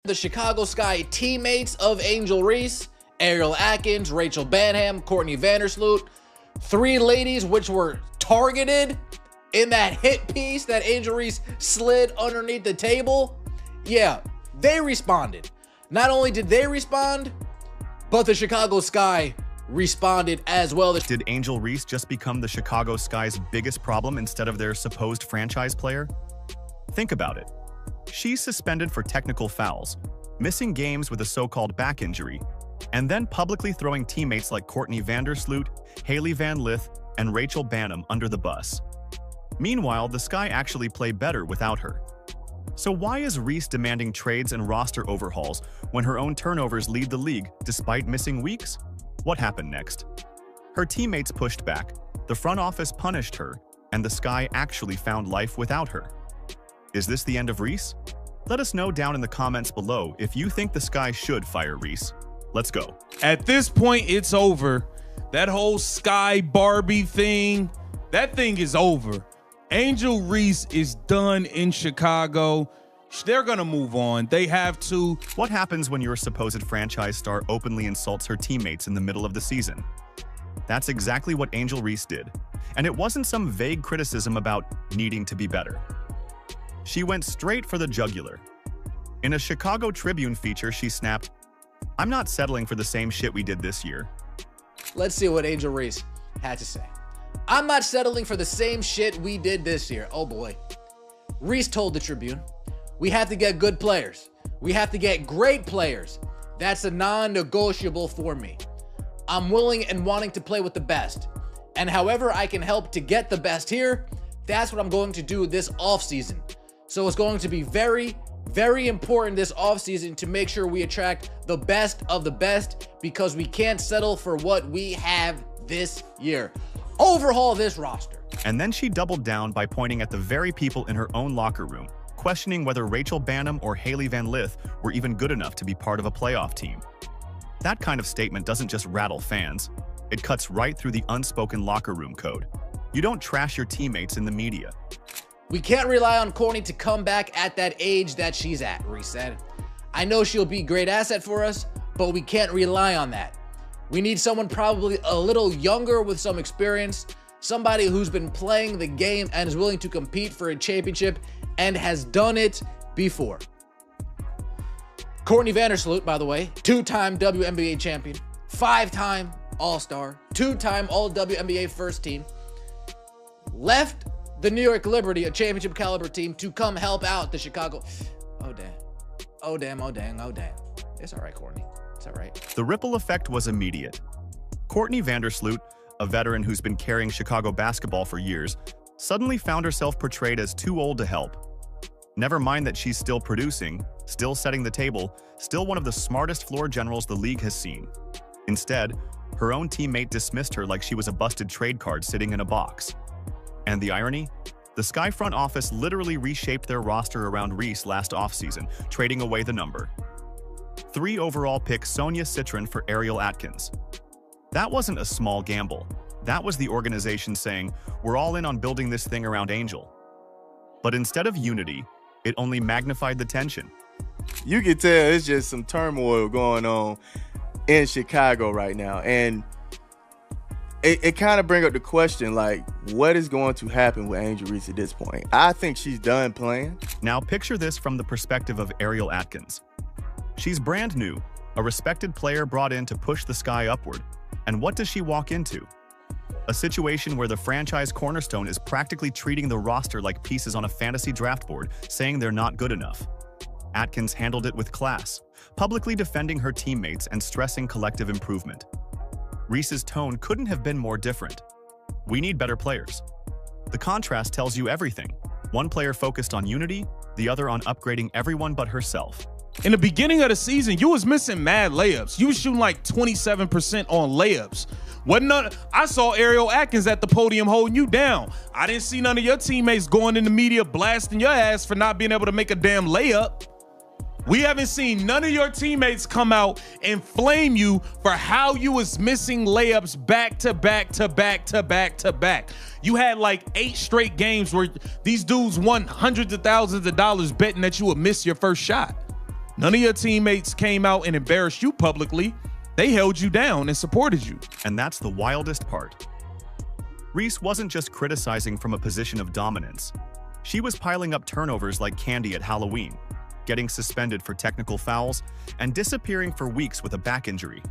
The Chicago Sky teammates of Angel Reese, Ariel Atkins, Rachel Banham, Courtney Vandersloot, three ladies which were targeted in that hit piece that Angel Reese slid underneath the table. Yeah, they responded. Not only did they respond, but the Chicago Sky responded as well. Did Angel Reese just become the Chicago Sky's biggest problem instead of their supposed franchise player? Think about it. She's suspended for technical fouls, missing games with a so-called back injury, and then publicly throwing teammates like Courtney Vandersloot, Hailey Van Lith, and Rachel Banham under the bus. Meanwhile, the Sky actually play better without her. So why is Reese demanding trades and roster overhauls when her own turnovers lead the league despite missing weeks? What happened next? Her teammates pushed back, the front office punished her, and the Sky actually found life without her. Is this the end of Reese? Let us know down in the comments below if you think the Sky should fire Reese. Let's go. At this point, it's over. That whole Sky Barbie thing, that thing is over. Angel Reese is done in Chicago. They're gonna move on. They have to. What happens when your supposed franchise star openly insults her teammates in the middle of the season? That's exactly what Angel Reese did. And it wasn't some vague criticism about needing to be better. She went straight for the jugular. In a Chicago Tribune feature, she snapped, "I'm not settling for the same shit we did this year." Let's see what Angel Reese had to say. "I'm not settling for the same shit we did this year." Oh boy. Reese told the Tribune, "We have to get good players. We have to get great players. That's a non-negotiable for me. I'm willing and wanting to play with the best. And however I can help to get the best here, that's what I'm going to do this offseason. So it's going to be very, very important this offseason to make sure we attract the best of the best because we can't settle for what we have this year. Overhaul this roster." And then she doubled down by pointing at the very people in her own locker room, questioning whether Rachel Banham or Hailey Van Lith were even good enough to be part of a playoff team. That kind of statement doesn't just rattle fans. It cuts right through the unspoken locker room code. You don't trash your teammates in the media. "We can't rely on Courtney to come back at that age that she's at," Reese said. "I know she'll be a great asset for us, but we can't rely on that. We need someone probably a little younger with some experience, somebody who's been playing the game and is willing to compete for a championship and has done it before." Courtney Vandersloot, by the way, two-time WNBA champion, five-time All-Star, two-time All-WNBA first team, left the New York Liberty, a championship caliber team, to come help out the Chicago. Oh, damn. Oh, damn. Oh, dang. Oh, damn. It's all right, Courtney. It's all right. The ripple effect was immediate. Courtney Vandersloot, a veteran who's been carrying Chicago basketball for years, suddenly found herself portrayed as too old to help. Never mind that she's still producing, still setting the table, still one of the smartest floor generals the league has seen. Instead, her own teammate dismissed her like she was a busted trade card sitting in a box. And the irony? The Sky front office literally reshaped their roster around Reese last offseason, trading away the number 3 overall pick Sonia Citron for Ariel Atkins. That wasn't a small gamble. That was the organization saying, "We're all in on building this thing around Angel." But instead of unity, it only magnified the tension. You can tell it's just some turmoil going on in Chicago right now. And it kind of brings up the question, like, what is going to happen with Angel Reese at this point? I think she's done playing. Now picture this from the perspective of Ariel Atkins. She's brand new, a respected player brought in to push the Sky upward. And what does she walk into? A situation where the franchise cornerstone is practically treating the roster like pieces on a fantasy draft board, saying they're not good enough. Atkins handled it with class, publicly defending her teammates and stressing collective improvement. Reese's tone couldn't have been more different. "We need better players." The contrast tells you everything. One player focused on unity, the other on upgrading everyone but herself. In the beginning of the season, you was missing mad layups. You was shooting like 27% on layups. I saw Ariel Atkins at the podium holding you down. I didn't see none of your teammates going in the media blasting your ass for not being able to make a damn layup. We haven't seen none of your teammates come out and flame you for how you was missing layups back to back to back to back to back. You had like 8 straight games where these dudes won hundreds of thousands of dollars betting that you would miss your first shot. None of your teammates came out and embarrassed you publicly. They held you down and supported you. And that's the wildest part. Reese wasn't just criticizing from a position of dominance. She was piling up turnovers like candy at Halloween, getting suspended for technical fouls, and disappearing for weeks with a back injury.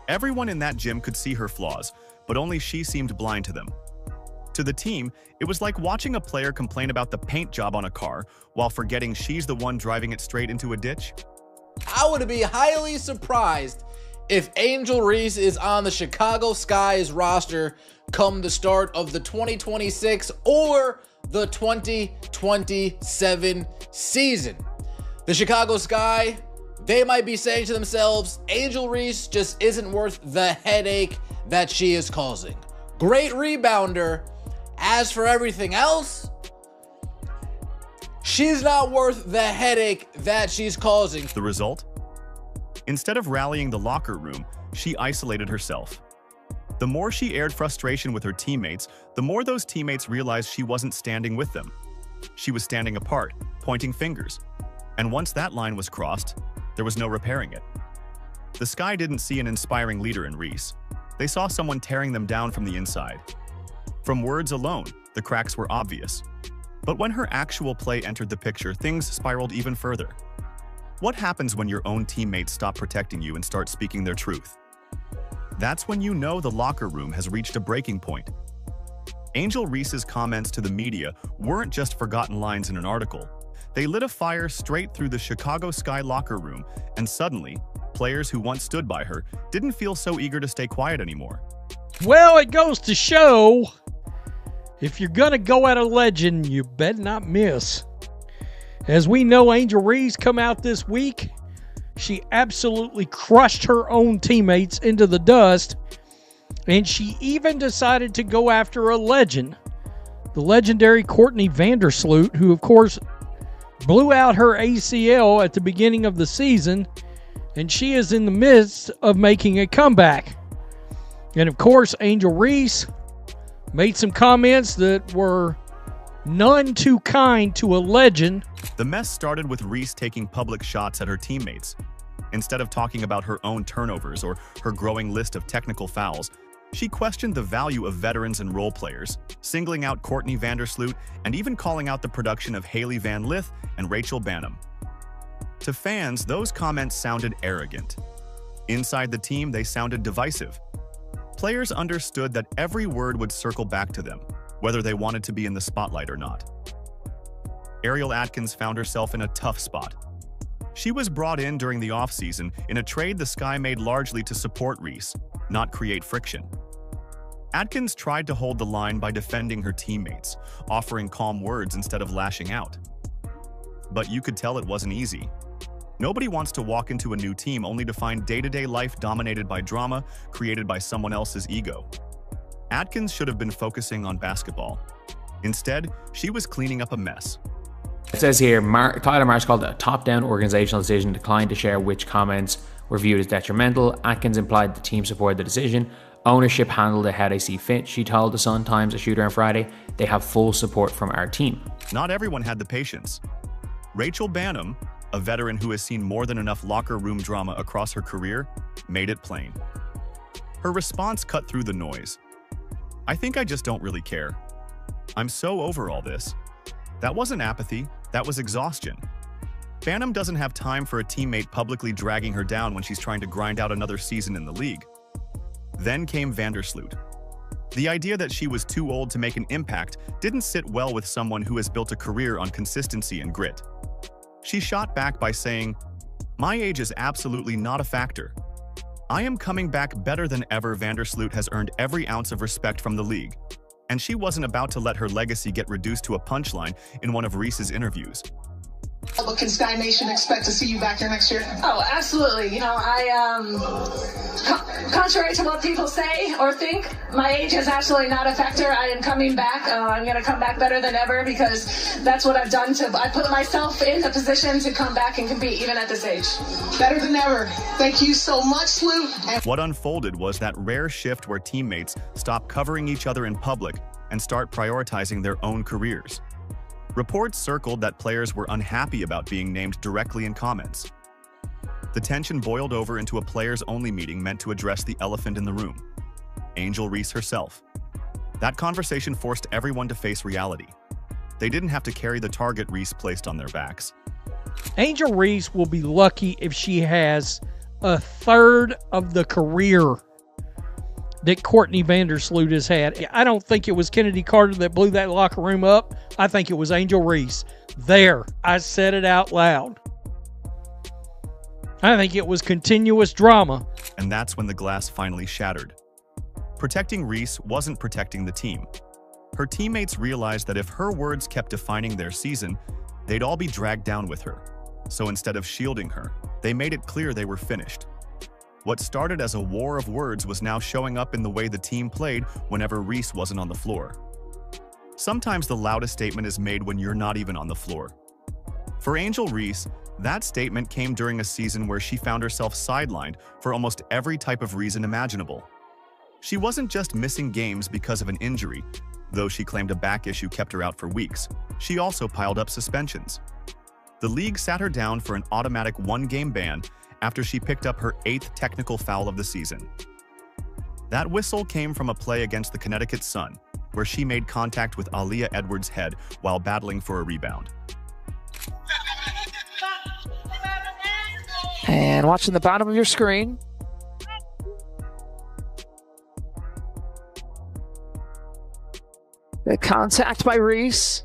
Everyone in that gym could see her flaws, but only she seemed blind to them. To the team, it was like watching a player complain about the paint job on a car while forgetting she's the one driving it straight into a ditch. I would be highly surprised if Angel Reese is on the Chicago Sky's roster come the start of the 2026 or the 2027 season. The Chicago Sky, they might be saying to themselves, Angel Reese just isn't worth the headache that she is causing. Great rebounder. As for everything else, she's not worth the headache that she's causing. The result? Instead of rallying the locker room, she isolated herself. The more she aired frustration with her teammates, the more those teammates realized she wasn't standing with them. She was standing apart, pointing fingers. And once that line was crossed, there was no repairing it. The Sky didn't see an inspiring leader in Reese. They saw someone tearing them down from the inside. From words alone, the cracks were obvious. But when her actual play entered the picture, things spiraled even further. What happens when your own teammates stop protecting you and start speaking their truth? That's when you know the locker room has reached a breaking point. Angel Reese's comments to the media weren't just forgotten lines in an article. They lit a fire straight through the Chicago Sky locker room, and suddenly, players who once stood by her didn't feel so eager to stay quiet anymore. Well, it goes to show, if you're going to go at a legend, you better not miss. As we know, Angel Reese come out this week. She absolutely crushed her own teammates into the dust, and she even decided to go after a legend, the legendary Courtney Vandersloot, who, of course, blew out her ACL at the beginning of the season, and she is in the midst of making a comeback. And, of course, Angel Reese made some comments that were none too kind to a legend. The mess started with Reese taking public shots at her teammates. Instead of talking about her own turnovers or her growing list of technical fouls, she questioned the value of veterans and role players, singling out Courtney Vandersloot and even calling out the production of Hailey Van Lith and Rachel Banham. To fans, those comments sounded arrogant. Inside the team, they sounded divisive. Players understood that every word would circle back to them, whether they wanted to be in the spotlight or not. Ariel Atkins found herself in a tough spot. She was brought in during the offseason in a trade the Sky made largely to support Reese, not create friction. Atkins tried to hold the line by defending her teammates, offering calm words instead of lashing out. But you could tell it wasn't easy. Nobody wants to walk into a new team only to find day-to-day life dominated by drama created by someone else's ego. Atkins should have been focusing on basketball. Instead, she was cleaning up a mess. It says here, Tyler Marsh called it a top-down organizational decision, declined to share which comments were viewed as detrimental. Atkins implied the team supported the decision. Ownership handled it how they see fit. She told the Sun-Times, a shooter on Friday, they have full support from our team. Not everyone had the patience. Rachel Banham, a veteran who has seen more than enough locker room drama across her career, made it plain. Her response cut through the noise. I think I just don't really care. I'm so over all this. That wasn't apathy, that was exhaustion. Banham doesn't have time for a teammate publicly dragging her down when she's trying to grind out another season in the league. Then came Vandersloot. The idea that she was too old to make an impact didn't sit well with someone who has built a career on consistency and grit. She shot back by saying, "My age is absolutely not a factor. I am coming back better than ever." Vandersloot has earned every ounce of respect from the league, and she wasn't about to let her legacy get reduced to a punchline in one of Reese's interviews. But can Sky Nation expect to see you back here next year? Oh, absolutely. You know, contrary to what people say or think, my age is absolutely not a factor. I am coming back. I'm going to come back better than ever because that's what I've done. I put myself in a position to come back and compete even at this age. Better than ever. Thank you so much, Sloot. What unfolded was that rare shift where teammates stop covering each other in public and start prioritizing their own careers. Reports circled that players were unhappy about being named directly in comments. The tension boiled over into a players-only meeting meant to address the elephant in the room, Angel Reese herself. That conversation forced everyone to face reality. They didn't have to carry the target Reese placed on their backs. Angel Reese will be lucky if she has a third of the career that Courtney Vandersloot has had. I don't think it was Kennedy Carter that blew that locker room up. I think it was Angel Reese. There, I said it out loud. I think it was continuous drama. And that's when the glass finally shattered. Protecting Reese wasn't protecting the team. Her teammates realized that if her words kept defining their season, they'd all be dragged down with her. So instead of shielding her, they made it clear they were finished. What started as a war of words was now showing up in the way the team played whenever Reese wasn't on the floor. Sometimes the loudest statement is made when you're not even on the floor. For Angel Reese, that statement came during a season where she found herself sidelined for almost every type of reason imaginable. She wasn't just missing games because of an injury, though she claimed a back issue kept her out for weeks. She also piled up suspensions. The league sat her down for an automatic one-game ban after she picked up her 8th technical foul of the season. That whistle came from a play against the Connecticut Sun, where she made contact with Aaliyah Edwards' head while battling for a rebound. And watching the bottom of your screen, the contact by Reese.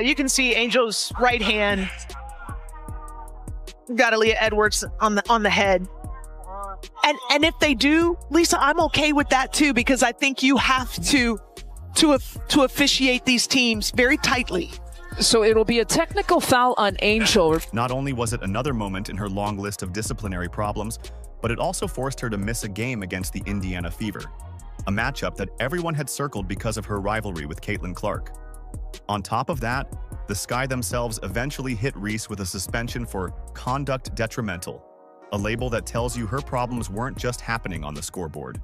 You can see Angel's right hand got Aaliyah Edwards on the head. And if they do, Lisa, I'm okay with that too, because I think you have to officiate these teams very tightly. So it'll be a technical foul on Angel. Not only was it another moment in her long list of disciplinary problems, but it also forced her to miss a game against the Indiana Fever, a matchup that everyone had circled because of her rivalry with Caitlin Clark. On top of that, the Sky themselves eventually hit Reese with a suspension for conduct detrimental, a label that tells you her problems weren't just happening on the scoreboard.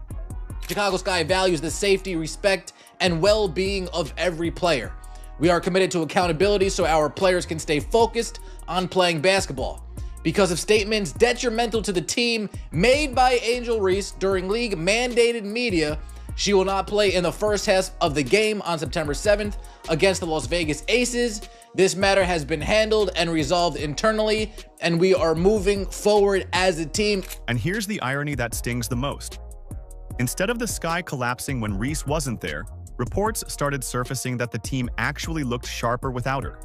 Chicago Sky values the safety, respect, and well-being of every player. We are committed to accountability so our players can stay focused on playing basketball. Because of statements detrimental to the team made by Angel Reese during league-mandated media, she will not play in the first half of the game on September 7th against the Las Vegas Aces. This matter has been handled and resolved internally, and we are moving forward as a team. And here's the irony that stings the most. Instead of the Sky collapsing when Reese wasn't there, reports started surfacing that the team actually looked sharper without her.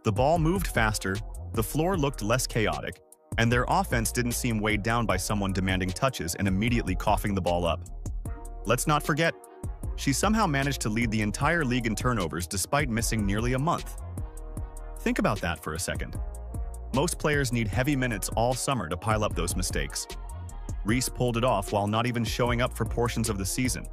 The ball moved faster, the floor looked less chaotic, and their offense didn't seem weighed down by someone demanding touches and immediately coughing the ball up. Let's not forget, she somehow managed to lead the entire league in turnovers despite missing nearly a month. Think about that for a second. Most players need heavy minutes all summer to pile up those mistakes. Reese pulled it off while not even showing up for portions of the season.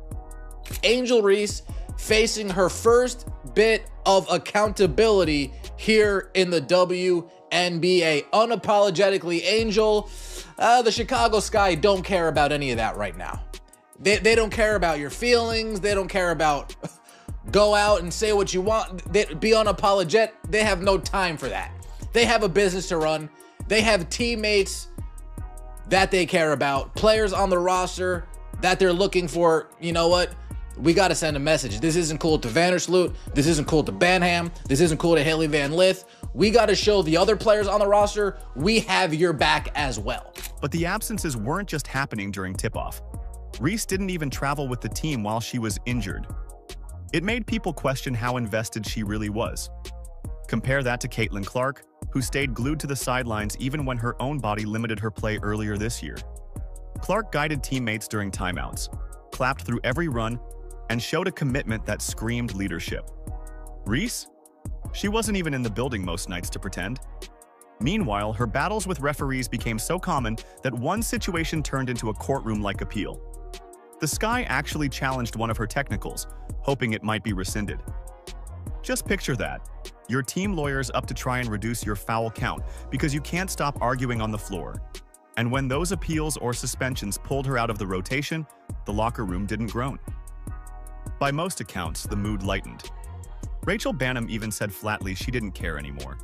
Angel Reese facing her first bit of accountability here in the WNBA. Unapologetically, Angel, the Chicago Sky don't care about any of that right now. They don't care about your feelings. They don't care about go out and say what you want. Be unapologetic. They have no time for that. They have a business to run. They have teammates that they care about, players on the roster that they're looking for. You know what? We got to send a message. This isn't cool to Vandersloot. This isn't cool to Banham. This isn't cool to Hailey Van Lith. We got to show the other players on the roster we have your back as well. But the absences weren't just happening during tip-off. Reese didn't even travel with the team while she was injured. It made people question how invested she really was. Compare that to Caitlin Clark, who stayed glued to the sidelines even when her own body limited her play earlier this year. Clark guided teammates during timeouts, clapped through every run, and showed a commitment that screamed leadership. Reese? She wasn't even in the building most nights to pretend. Meanwhile, her battles with referees became so common that one situation turned into a courtroom-like appeal. The Sky actually challenged one of her technicals, hoping it might be rescinded. Just picture that. Your team lawyer's up to try and reduce your foul count because you can't stop arguing on the floor. And when those appeals or suspensions pulled her out of the rotation, the locker room didn't groan. By most accounts, the mood lightened. Rachel Banham even said flatly she didn't care anymore.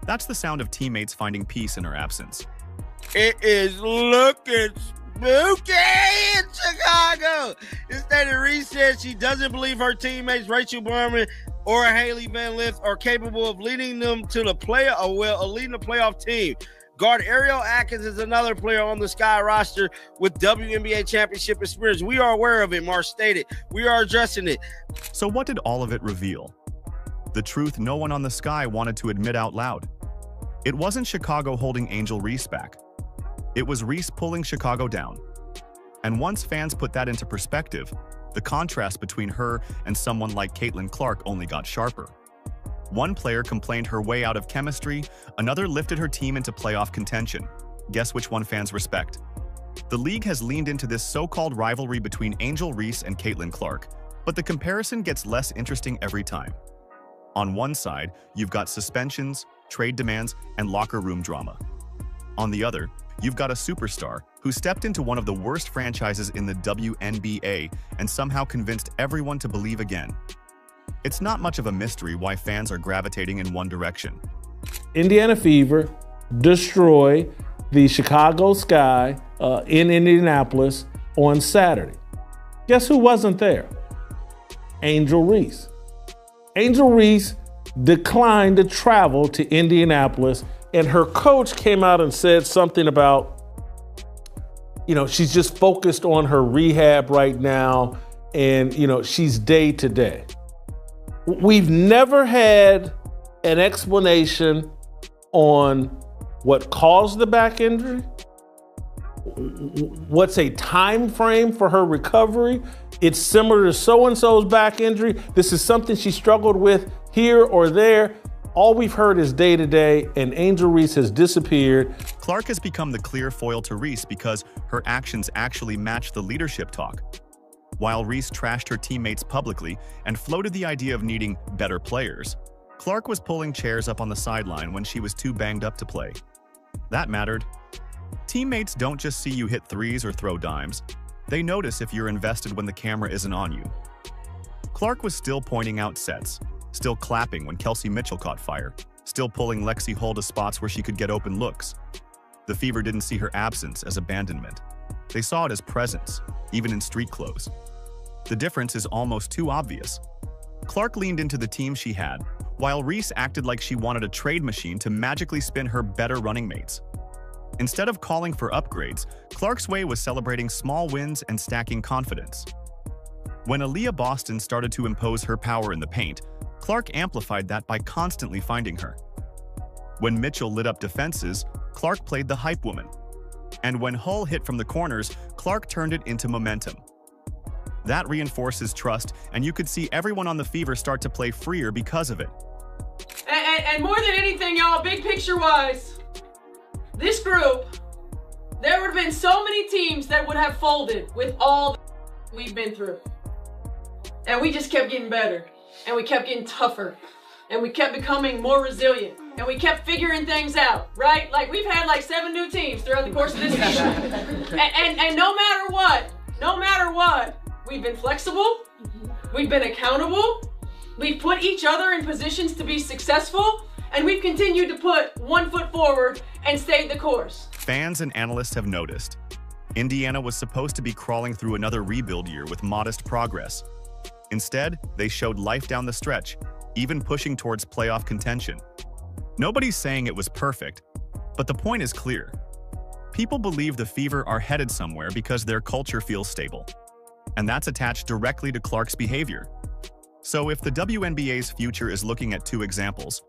That's the sound of teammates finding peace in her absence. It is looking spooky in Chicago. Instead, Reese said she doesn't believe her teammates Rachel Banham or Hailey Van Lith are capable of leading them to the leading the playoff team. Guard Ariel Atkins is another player on the Sky roster with WNBA championship experience. We are aware of it, Marsh stated. We are addressing it. So what did all of it reveal? The truth no one on the Sky wanted to admit out loud. It wasn't Chicago holding Angel Reese back. It was Reese pulling Chicago down. And once fans put that into perspective, the contrast between her and someone like Caitlin Clark only got sharper. One player complained her way out of chemistry, another lifted her team into playoff contention. Guess which one fans respect? The league has leaned into this so-called rivalry between Angel Reese and Caitlin Clark, but the comparison gets less interesting every time. On one side, you've got suspensions, trade demands, and locker room drama. On the other, you've got a superstar who stepped into one of the worst franchises in the WNBA and somehow convinced everyone to believe again. It's not much of a mystery why fans are gravitating in one direction. Indiana Fever destroy the Chicago Sky in Indianapolis on Saturday. Guess who wasn't there? Angel Reese. Angel Reese declined to travel to Indianapolis, and her coach came out and said something about, she's just focused on her rehab right now, and, she's day to day. We've never had an explanation on what caused the back injury, what's a time frame for her recovery. It's similar to so-and-so's back injury. This is something she struggled with here or there. All we've heard is day to day, and Angel Reese has disappeared. Clark has become the clear foil to Reese because her actions actually match the leadership talk. While Reese trashed her teammates publicly and floated the idea of needing better players, Clark was pulling chairs up on the sideline when she was too banged up to play. That mattered. Teammates don't just see you hit threes or throw dimes. They notice if you're invested when the camera isn't on you. Clark was still pointing out sets, still clapping when Kelsey Mitchell caught fire, still pulling Lexi Hull to spots where she could get open looks. The Fever didn't see her absence as abandonment. They saw it as presence, even in street clothes. The difference is almost too obvious. Clark leaned into the team she had, while Reese acted like she wanted a trade machine to magically spin her better running mates. Instead of calling for upgrades, Clark's way was celebrating small wins and stacking confidence. When Aaliyah Boston started to impose her power in the paint, Clark amplified that by constantly finding her. When Mitchell lit up defenses, Clark played the hype woman. And when Hull hit from the corners, Clark turned it into momentum. That reinforces trust, and you could see everyone on the Fever start to play freer because of it. And more than anything, y'all, big picture-wise, this group, there would have been so many teams that would have folded with all we've been through. And we just kept getting better, and we kept getting tougher, and we kept becoming more resilient, and we kept figuring things out, right? Like, we've had like 7 new teams throughout the course of this season. and no matter what, we've been flexible, we've been accountable, we've put each other in positions to be successful, and we've continued to put one foot forward and stayed the course. Fans and analysts have noticed. Indiana was supposed to be crawling through another rebuild year with modest progress. Instead, they showed life down the stretch, even pushing towards playoff contention. Nobody's saying it was perfect, but the point is clear. People believe the Fever are headed somewhere because their culture feels stable. And that's attached directly to Clark's behavior. So if the WNBA's future is looking at 2 examples,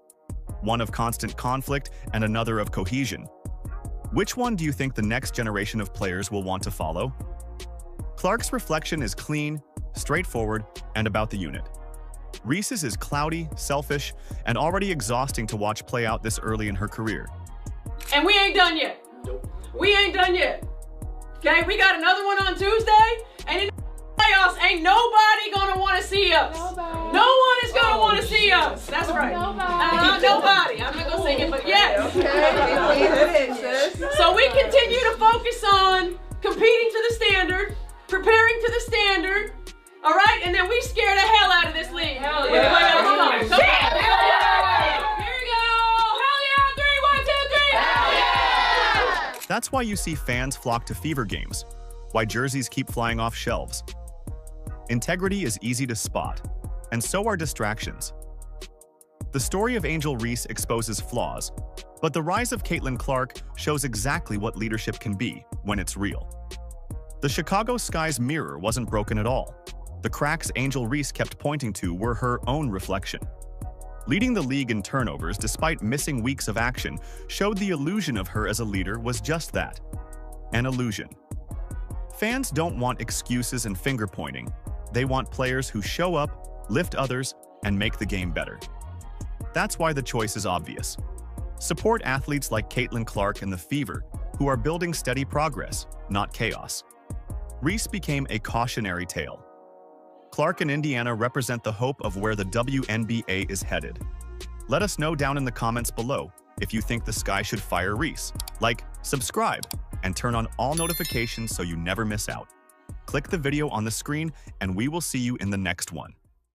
one of constant conflict and another of cohesion, which one do you think the next generation of players will want to follow? Clark's reflection is clean, straightforward, and about the unit. Reese's is cloudy, selfish, and already exhausting to watch play out this early in her career. And we ain't done yet. We ain't done yet. Okay, we got another one on Tuesday, and in the playoffs, ain't nobody gonna want to see us. Nobody. No one is gonna want to see us. That's right. Nobody. I'm not gonna sing it, but yes. So we continue to focus on competing to the standard, preparing to the standard. All right, and then we scare the hell out of this league. Hell yeah. Here we go. Hell yeah. That's why you see fans flock to Fever games, why jerseys keep flying off shelves. Integrity is easy to spot, and so are distractions. The story of Angel Reese exposes flaws, but the rise of Caitlin Clark shows exactly what leadership can be when it's real. The Chicago Sky's mirror wasn't broken at all. The cracks Angel Reese kept pointing to were her own reflection. Leading the league in turnovers despite missing weeks of action showed the illusion of her as a leader was just that, an illusion. Fans don't want excuses and finger-pointing. They want players who show up, lift others, and make the game better. That's why the choice is obvious. Support athletes like Caitlin Clark and the Fever, who are building steady progress, not chaos. Reese became a cautionary tale. Clark and Indiana represent the hope of where the WNBA is headed. Let us know down in the comments below if you think the Sky should fire Reese. Like, subscribe, and turn on all notifications so you never miss out. Click the video on the screen, and we will see you in the next one.